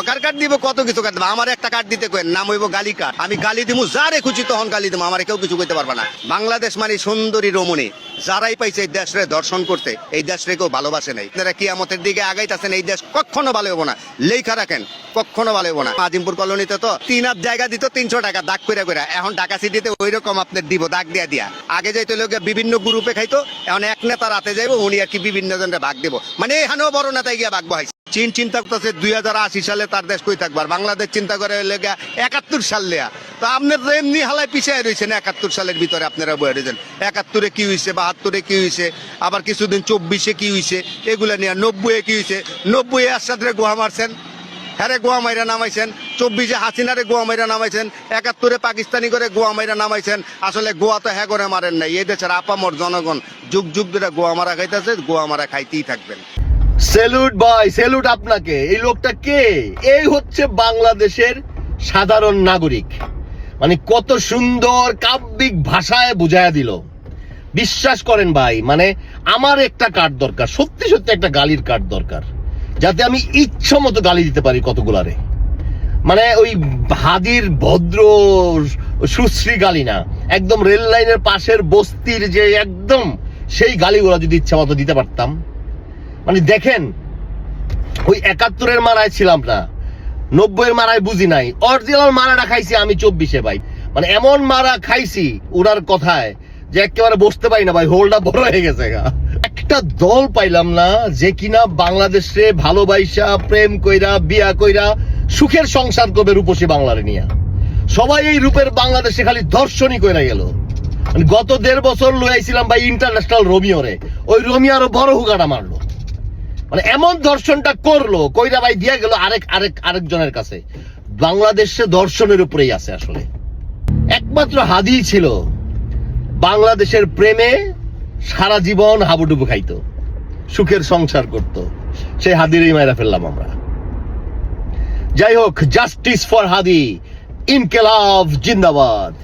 Hawker card দিব, কত কিছু কার্ড দিব। আমার একটা কার্ড দিতে কইন, নাম হইব গালি কার্ড। আমি গালি দিমু যারে খুশি তখন গালি দিমু, আমার কেউ কিছু কইতে পারবা না। বাংলাদেশ মানে সুন্দরী রমণী, যারাই পাইছে এই দেশরে দর্শন করতে, এই দেশরে কেউ ভালোবাসে নাই। আপনারা কিয়ামতের দিকে আগাইতেছেন, এই দেশ কখনো ভালো হবো না, লেখা রাখেন, কখনো ভালো হবো না। আজিমপুর কলোনিতে তো 3 হাত জায়গা দিত 300 টাকা দাগ করে করে, এখন ঢাকা সিটিতে ওই রকম আপনার দিব দাগ দিয়া দিয়া। আগে যাইতে লোক বিভিন্ন গ্রুপে খাইতো, এখন এক নেতা রাতে যাইবো, উনি আর কি বিভিন্ন জনের ভাগ দেবো, মানে এখানেও বড় নেতায় গিয়া ভাগ বহাইছে। চীন চিন্তা করতেছে 2080 সালে তার দেশ কই থাকবার, বাংলাদেশ চিন্তা করে লেগা 71 সাল লেয়া। তো আপনার এমনি হালায় পিছিয়ে রয়েছেন 71 সালের ভিতরে, আপনারা বয়ে রয়েছেন 71-এ কি হয়েছে, 72-এ কি হয়েছে, আবার কিছুদিন 24-এ কি হয়েছে, এগুলা নিয়ে 90-এ কি হয়েছে। 90-এ এরশাদরে গোয়া মারছেন, হ্যাঁ গোয়া মাইরা নামাইছেন, 24-এ হাসিনারে গোয়া মাইরা নামাইছেন, 71-এ পাকিস্তানি করে গোয়া মাইরা নামাইছেন। আসলে গোয়া তো হ্যাঁ করে মারেন নাই, এই দেশের আপামর জনগণ যুগ যুগ ধরে গোয়া মারা খাইতেছে, গোয়া মারা খাইতেই থাকবেন। স্যালুট ভাই, স্যালুট আপনাকে। এই লোকটা কে? এই হচ্ছে বাংলাদেশের সাধারণ নাগরিক। মানে কত সুন্দর কাব্যিক ভাষায় বুঝায়া দিল। বিশ্বাস করেন ভাই, মানে আমার একটা কার্ড দরকার, সত্যি সত্যি একটা গালির কার্ড দরকার, যাতে আমি ইচ্ছা মতো গালি দিতে পারি কতগুলারে। মানে ওই হাদির ভদ্র সুশ্রী গালি না, একদম রেল লাইনের পাশের বস্তির যে একদম সেই গালিগুলো যদি ইচ্ছা মতো দিতে পারতাম। মানে দেখেন, ওই 71-এর মারায় ছিলাম না, 90-এর মারায় বুঝি নাই, অরিজিনাল মারাটা খাইছি আমি 24-এ ভাই। মানে এমন মারা খাইছি ওনার কথায় যে একেবারে বসতে পারি না ভাই, হোলটা বড় হয়ে গেছে। একটা দল পাইলাম না যে কিনা বাংলাদেশে ভালোবাসা প্রেম কইরা বিয়া কইরা সুখের সংসার করবে রূপসী বাংলারে নিয়ে। সবাই এই রূপের বাংলাদেশে খালি ধর্ষণই কইরা গেল। গত 1.5 বছর লইয়াছিলাম ভাই ইন্টারন্যাশনাল রোমিওরে, ওই রোমিও আরো বড় হুগাটা মারলো। মানে এমন দর্শনটা করলো, কইরা ভাই দিয়া গেল আরেকজনের কাছে। বাংলাদেশে দর্শনের উপরেই আছে আসলে। একমাত্র হাদি ছিল বাংলাদেশের প্রেমে সারা জীবন হাবুডুবু খাইতো, সুখের সংসার করত। সেই হাদিরই মাইরা ফেললাম আমরা। যাই হোক, জাস্টিস ফর হাদি, ইনকিলাব জিন্দাবাদ।